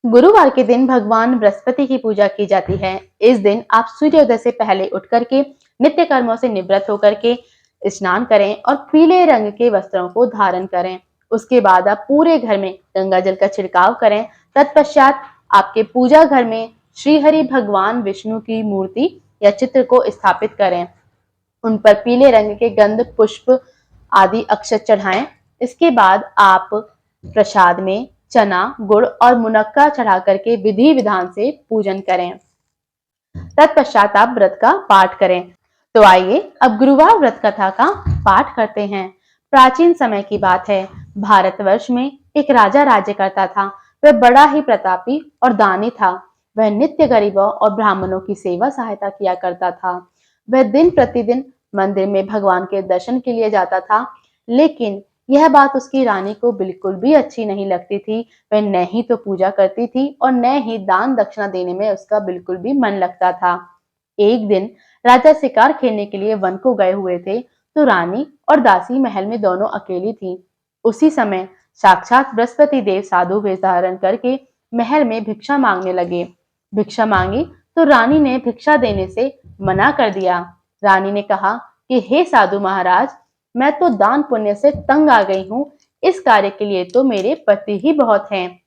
गुरुवार के दिन भगवान बृहस्पति की पूजा की जाती है। इस दिन आप सूर्योदय से पहले उठ करके नित्य कर्मों से निवृत्त होकर के स्नान करें और पीले रंग के वस्त्रों को धारण करें। उसके बाद आप पूरे घर में गंगा जल का छिड़काव करें। तत्पश्चात आपके पूजा घर में श्री हरि भगवान विष्णु की मूर्ति या चित्र को स्थापित करें। उन पर पीले रंग के गंध पुष्प आदि अक्षत चढ़ाएं। इसके बाद आप प्रसाद में चना गुड़ और मुनक्का चढ़ा करके विधि विधान से पूजन करें। तत्पश्चात आप व्रत का पाठ करें। तो आइए अब गुरुवार व्रत कथा का पाठ करते हैं। प्राचीन समय की बात है। भारतवर्ष में एक राजा राज्य करता था। वह बड़ा ही प्रतापी और दानी था। वह नित्य गरीबों और ब्राह्मणों की सेवा सहायता किया करता था। वह दिन प्रतिदिन मंदिर में भगवान के दर्शन के लिए जाता था, लेकिन यह बात उसकी रानी को बिल्कुल भी अच्छी नहीं लगती थी। वह न ही तो पूजा करती थी और न ही दान दक्षिणा देने में उसका बिल्कुल भी मन लगता था। एक दिन राजा शिकार खेलने के लिए वन को गए हुए थे, तो रानी और दासी महल में दोनों अकेली थी। उसी समय साक्षात बृहस्पति देव साधु वेश धारण करके महल में भिक्षा मांगने लगे। भिक्षा मांगी तो रानी ने भिक्षा देने से मना कर दिया। रानी ने कहा कि हे साधु महाराज, मैं तो दान पुण्य से तंग आ गई हूँ। इस कार्य के लिए तो मेरे पति ही बहुत हैं।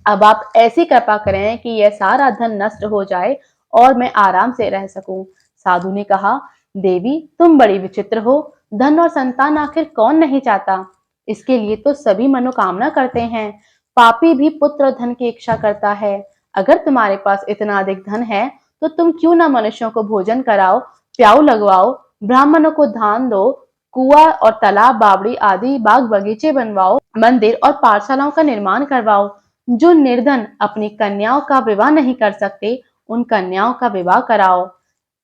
अब आप ऐसी कृपा करें कि यह सारा धन नष्ट हो जाए और मैं आराम से रह सकूं। साधु ने कहा, देवी तुम बड़ी विचित्र हो। धन और संतान आखिर कौन नहीं चाहता। इसके लिए तो सभी मनोकामना करते हैं। पापी भी पुत्र और धन की इच्छा करता है। अगर तुम्हारे पास इतना अधिक धन है तो तुम क्यों ना मनुष्यों को भोजन कराओ, प्याऊ लगवाओ, ब्राह्मणों को दान दो, कुआं और तालाब बावड़ी आदि बाग बगीचे बनवाओ, मंदिर और पाठशालाओं का निर्माण करवाओ। जो निर्धन अपनी कन्याओं का विवाह नहीं कर सकते, उन कन्याओं का विवाह कराओ।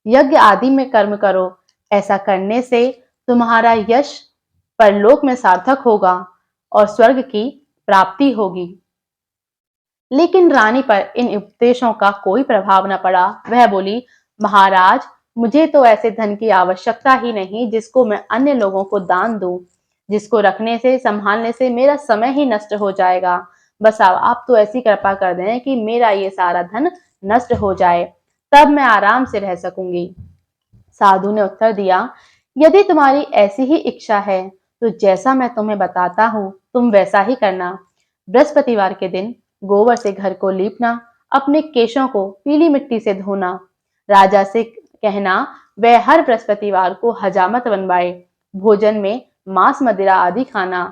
यज्ञ आदि में कर्म करो। ऐसा करने से तुम्हारा यश परलोक में सार्थक होगा और स्वर्ग की प्राप्ति होगी। लेकिन रानी पर इन उपदेशों का कोई प्रभाव न पड़ा। वह बोली, महाराज, मुझे तो ऐसे धन की आवश्यकता ही नहीं जिसको मैं अन्य लोगों को दान दूं, जिसको रखने से संभालने से मेरा समय ही नष्ट हो जाएगा। बस आप तो ऐसी कृपा कर दें कि मेरा ये सारा धन नष्ट हो जाए, तब मैं आराम से रह सकूंगी। साधु ने उत्तर दिया, यदि तुम्हारी ऐसी ही इच्छा है तो जैसा मैं तुम्हें बताता हूँ तुम वैसा ही करना। बृहस्पतिवार के दिन गोबर से घर को लीपना, अपने केशों को पीली मिट्टी से धोना। राजा से कहना वह हर बृहस्पतिवार को हजामत बनवाए। भोजन में मांस मदिरा आदि खाना,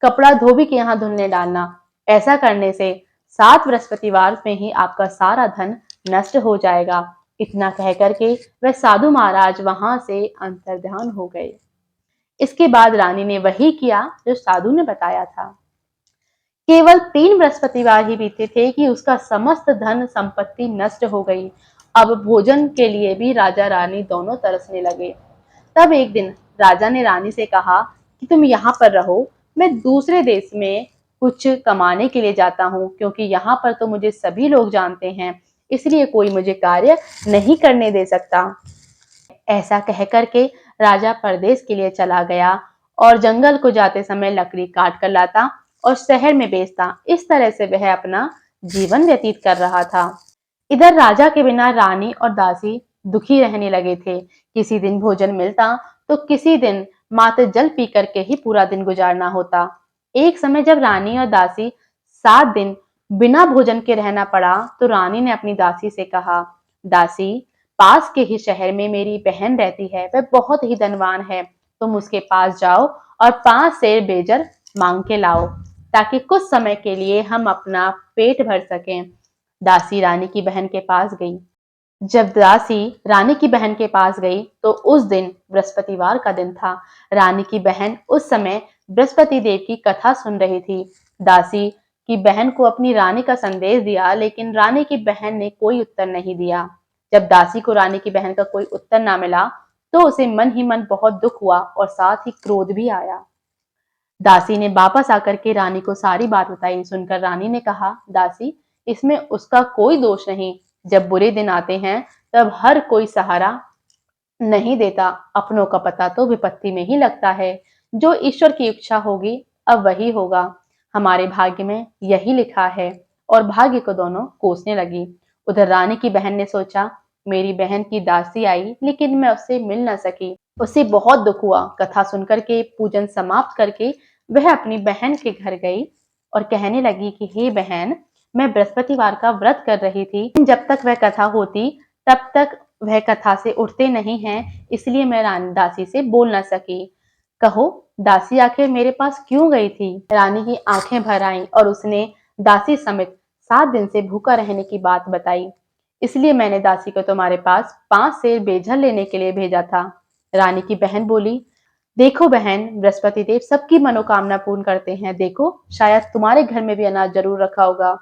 कपड़ा धोबी के यहाँ धुलने डालना। ऐसा करने से 7 बृहस्पतिवार में ही आपका सारा धन नष्ट हो जाएगा। इतना कह करके वह साधु महाराज वहां से अंतर्ध्यान हो गए। इसके बाद रानी ने वही किया जो साधु ने बताया था। केवल 3 बृहस्पतिवार ही बीते थे कि उसका समस्त धन संपत्ति नष्ट हो गई। अब भोजन के लिए भी राजा रानी दोनों तरसने लगे। तब एक दिन राजा ने रानी से कहा कि तुम यहाँ पर रहो, मैं दूसरे देश में कुछ कमाने के लिए जाता हूँ, क्योंकि यहाँ पर तो मुझे सभी लोग जानते हैं, इसलिए कोई मुझे कार्य नहीं करने दे सकता। ऐसा कह करके राजा परदेश के लिए चला गया और जंगल को जाते समय लकड़ी काट कर लाता और शहर में बेचता। इस तरह से वह अपना जीवन व्यतीत कर रहा था। इधर राजा के बिना रानी और दासी दुखी रहने लगे थे। किसी दिन भोजन मिलता तो किसी दिन मात्र जल पी करके ही पूरा दिन गुजारना होता। एक समय जब रानी और दासी 7 दिन बिना भोजन के रहना पड़ा, तो रानी ने अपनी दासी से कहा, दासी, पास के ही शहर में मेरी बहन रहती है, वह बहुत ही धनवान है। तुम उसके पास जाओ और 5 सेर बेजर मांग के लाओ, ताकि कुछ समय के लिए हम अपना पेट भर सकें। दासी रानी की बहन के पास गई। जब दासी रानी की बहन के पास गई तो उस दिन बृहस्पतिवार का दिन था। रानी की बहन उस समय बृहस्पति देव की कथा सुन रही थी। दासी की बहन को अपनी रानी का संदेश दिया, लेकिन रानी की बहन ने कोई उत्तर नहीं दिया। जब दासी को रानी की बहन का कोई उत्तर ना मिला तो उसे मन ही मन बहुत दुख हुआ और साथ ही क्रोध भी आया। दासी ने वापस आकर के रानी को सारी बात बताई। सुनकर रानी ने कहा, दासी, इसमें उसका कोई दोष नहीं। जब बुरे दिन आते हैं तब हर कोई सहारा नहीं देता। अपनों का पता तो विपत्ति में ही लगता है। जो ईश्वर की इच्छा होगी अब वही होगा। हमारे भाग्य में यही लिखा है। और भाग्य को दोनों कोसने लगी। उधर रानी की बहन ने सोचा, मेरी बहन की दासी आई लेकिन मैं उससे मिल न सकी। उसे बहुत दुख हुआ। कथा सुनकर के पूजन समाप्त करके वह अपनी बहन के घर गई और कहने लगी कि हे बहन, मैं बृहस्पतिवार का व्रत कर रही थी। जब तक वह कथा होती तब तक वह कथा से उठते नहीं हैं, इसलिए मैं रानी दासी से बोल न सकी। कहो, दासी आखिर मेरे पास क्यों गई थी? रानी की आंखें भर आईं और उसने दासी समेत 7 दिन से भूखा रहने की बात बताई। इसलिए मैंने दासी को तुम्हारे पास 5 सेर बेझर लेने के लिए भेजा था। रानी की बहन बोली, देखो बहन, बृहस्पति देव सबकी मनोकामना पूर्ण करते हैं। देखो, शायद तुम्हारे घर में भी अनाज जरूर रखा होगा।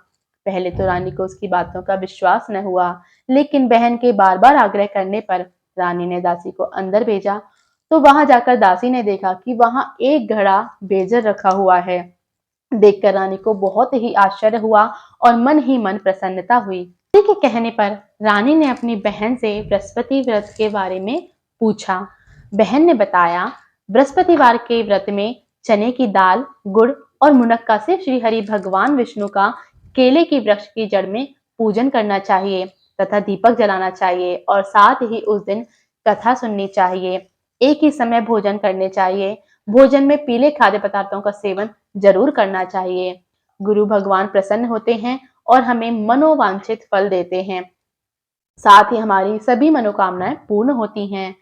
पहले तो रानी को उसकी बातों का विश्वास न हुआ, लेकिन बहन के बार बार आग्रह करने पर रानी ने दासी को अंदर भेजा। तो वहां जाकर दासी ने देखा कि वहां एक घड़ा बेजर रखा हुआ है। देखकर रानी को बहुत ही आश्चर्य हुआ और मन ही मन प्रसन्नता हुई। दासी के कहने पर रानी ने अपनी बहन से बृहस्पति व्रत के बारे में पूछा। बहन ने बताया, बृहस्पतिवार के व्रत में चने की दाल, गुड़ और मुनक्का से श्री हरि भगवान विष्णु का केले की वृक्ष की जड़ में पूजन करना चाहिए तथा दीपक जलाना चाहिए और साथ ही उस दिन कथा सुननी चाहिए। एक ही समय भोजन करने चाहिए। भोजन में पीले खाद्य पदार्थों का सेवन जरूर करना चाहिए। गुरु भगवान प्रसन्न होते हैं और हमें मनोवांछित फल देते हैं। साथ ही हमारी सभी मनोकामनाएं पूर्ण होती हैं।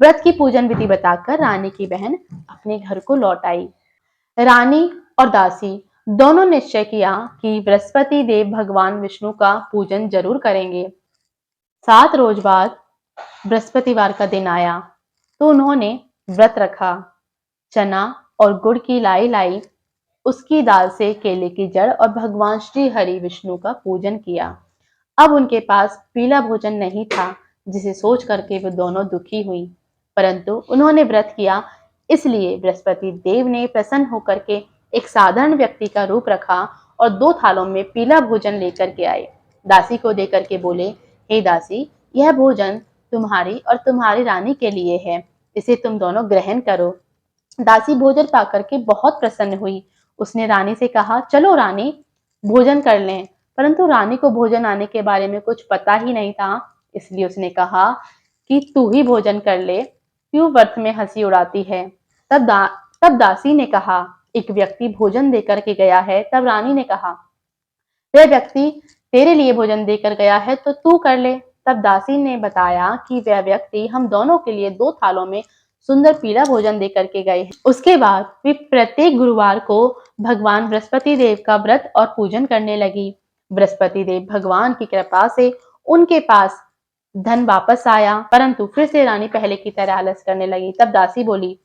व्रत की पूजन विधि बताकर रानी की बहन अपने घर को लौट आई। रानी और दासी दोनों निश्चय किया कि बृहस्पति देव भगवान विष्णु का पूजन जरूर करेंगे। 7 रोज बाद बृहस्पतिवार का दिन आया तो उन्होंने व्रत रखा। चना और गुड़ की लाई लाई, उसकी दाल से केले की जड़ और भगवान श्री हरि विष्णु का पूजन किया। अब उनके पास पीला भोजन नहीं था, जिसे सोच करके वे दोनों दुखी हुई। परंतु उन्होंने व्रत किया, इसलिए बृहस्पति देव ने प्रसन्न होकर के एक साधारण व्यक्ति का रूप रखा और 2 थालों में पीला भोजन लेकर के आए। दासी को देकर के बोले, हे दासी, यह भोजन तुम्हारी और तुम्हारी रानी के लिए है, इसे तुम दोनों ग्रहण करो। दासी भोजन पाकर के बहुत प्रसन्न हुई। उसने रानी से कहा, चलो रानी, भोजन कर लें। परंतु रानी को भोजन आने के बारे में कुछ पता ही नहीं था, इसलिए उसने कहा कि तू ही भोजन कर ले, क्यों व्यर्थ में हंसी उड़ाती है। तब दासी ने कहा, एक व्यक्ति भोजन देकर के गया है। तब रानी ने कहा, वह व्यक्ति तेरे लिए भोजन देकर गया है तो तू कर ले। तब दासी ने बताया कि वह व्यक्ति हम दोनों के लिए 2 थालों में सुंदर पीला भोजन देकर के गए हैं। उसके बाद वे प्रत्येक गुरुवार को भगवान बृहस्पति देव का व्रत और पूजन करने लगी। बृहस्पति देव भगवान की कृपा से उनके पास धन वापस आया, परंतु फिर से रानी पहले की तरह आलस करने लगी। तब दासी बोली,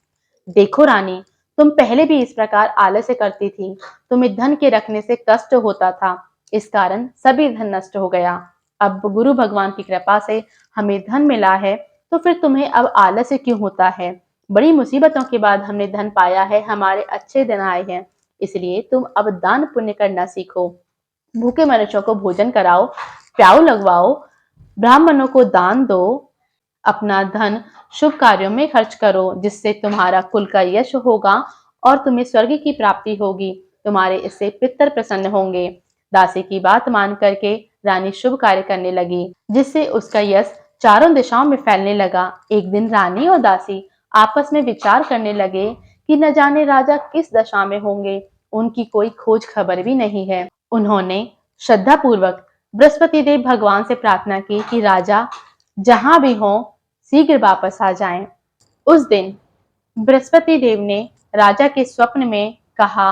देखो रानी, तुम पहले भी इस प्रकार आलस्य करती थी। तुम्हें धन के रखने से कष्ट होता था, इस कारण सभी धन नष्ट हो गया। अब गुरु भगवान की कृपा से हमें धन मिला है, तो फिर तुम्हें अब आलस्य क्यों होता है? बड़ी मुसीबतों के बाद हमने धन पाया है, हमारे अच्छे दिन आए हैं, इसलिए तुम अब दान पुण्य करना सीखो। भूखे मनुष्यों को भोजन कराओ, प्याऊ लगवाओ, ब्राह्मणों को दान दो, अपना धन शुभ कार्यों में खर्च करो, जिससे तुम्हारा कुल का यश होगा और तुम्हें स्वर्ग की प्राप्ति होगी। तुम्हारे इससे पितर प्रसन्न होंगे। दासी की बात मान करके रानी शुभ कार्य करने लगी, जिससे उसका यश चारों दिशाओं में फैलने लगा। एक दिन रानी और दासी आपस में विचार करने लगे कि न जाने राजा किस दशा में होंगे, उनकी कोई खोज खबर भी नहीं है। उन्होंने श्रद्धा पूर्वक बृहस्पति देव भगवान से प्रार्थना की कि राजा जहां भी हो शीघ्र वापस आ जाएं। उस दिन बृहस्पति देव ने राजा के स्वप्न में कहा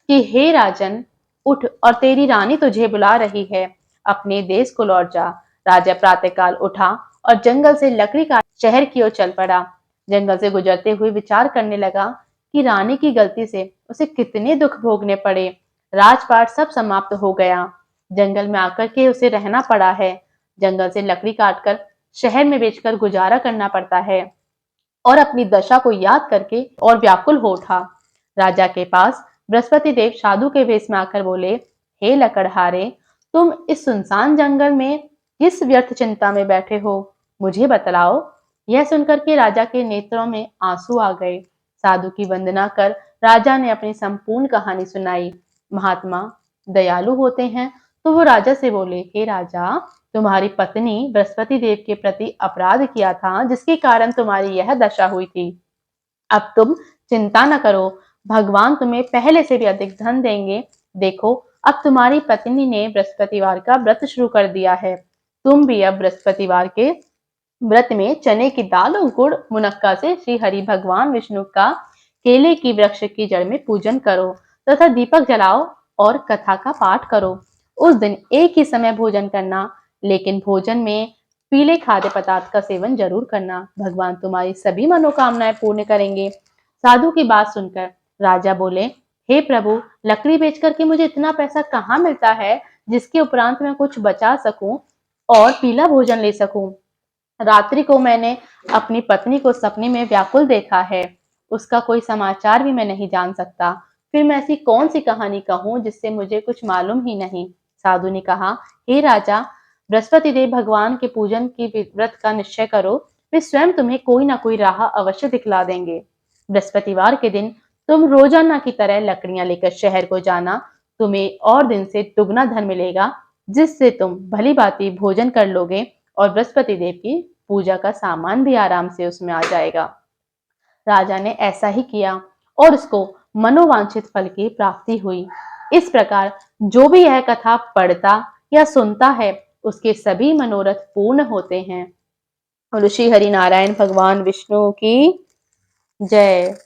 कि हे राजन, उठ और तेरी रानी तुझे बुला रही है, अपने देश को लौट जा। राजा प्रातःकाल उठा और जंगल से लकड़ी काट शहर की ओर चल पड़ा। जंगल से गुजरते हुए विचार करने लगा कि रानी की गलती से उसे कितने दुख भोगने पड़े। राजपाट सब समाप्त हो गया। जंगल में आकर के उसे रहना पड़ा है। जंगल से लकड़ी काटकर शहर में बेचकर गुजारा करना पड़ता है और अपनी दशा को याद करके और व्याकुल हो उठा। राजा के पास बृहस्पति देव साधु के वेश में आकर बोले, हे लकड़हारे, तुम इस सुनसान जंगल में किस व्यर्थ चिंता में बैठे हो, मुझे बतलाओ। यह सुनकर के राजा के नेत्रों में आंसू आ गए। साधु की वंदना कर राजा ने अपनी संपूर्ण कहानी सुनाई। महात्मा दयालु होते हैं तो वो राजा से बोले, हे राजा, तुम्हारी पत्नी बृहस्पति देव के प्रति अपराध किया था, जिसके कारण तुम्हारी यह दशा हुई थी। अब तुम चिंता न करो, भगवान तुम्हें पहले से भी अधिक धन देंगे। देखो, अब तुम्हारी पत्नी ने बृहस्पतिवार का व्रत शुरू कर दिया है। तुम भी अब बृहस्पतिवार के व्रत में चने की दाल और गुड़ मुनक्का से श्री हरि भगवान विष्णु का केले की वृक्ष की जड़ में पूजन करो तथा दीपक जलाओ और कथा का पाठ करो। उस दिन एक ही समय भोजन करना, लेकिन भोजन में पीले खाद्य पदार्थ का सेवन जरूर करना। भगवान तुम्हारी सभी मनोकामनाएं पूर्ण करेंगे। साधु की बात सुनकर राजा बोले, हे प्रभु, लकड़ी बेच करके मुझे इतना पैसा कहाँ मिलता है जिसके उपरांत मैं कुछ बचा सकूं और पीला भोजन ले सकूं। रात्रि को मैंने अपनी पत्नी को सपने में व्याकुल देखा है। उसका कोई समाचार भी मैं नहीं जान सकता। फिर मैं ऐसी कौन सी कहानी कहूँ जिससे मुझे कुछ मालूम ही नहीं। साधु ने कहा, हे राजा, बृहस्पति देव भगवान के पूजन की व्रत का निश्चय करो। वे स्वयं तुम्हें कोई ना कोई राह अवश्य दिखला देंगे। बृहस्पतिवार के दिन तुम रोजाना की तरह लकड़ियां लेकर शहर को जाना। तुम्हें और दिन से दुगना धन मिलेगा, जिससे तुम भली भांति भोजन कर लोगे और बृहस्पति देव की पूजा का सामान भी आराम से उसमें आ जाएगा। राजा ने ऐसा ही किया और उसको मनोवांछित फल की प्राप्ति हुई। इस प्रकार जो भी यह कथा पढ़ता या सुनता है, उसके सभी मनोरथ पूर्ण होते हैं। ऋषि हरि नारायण भगवान विष्णु की जय।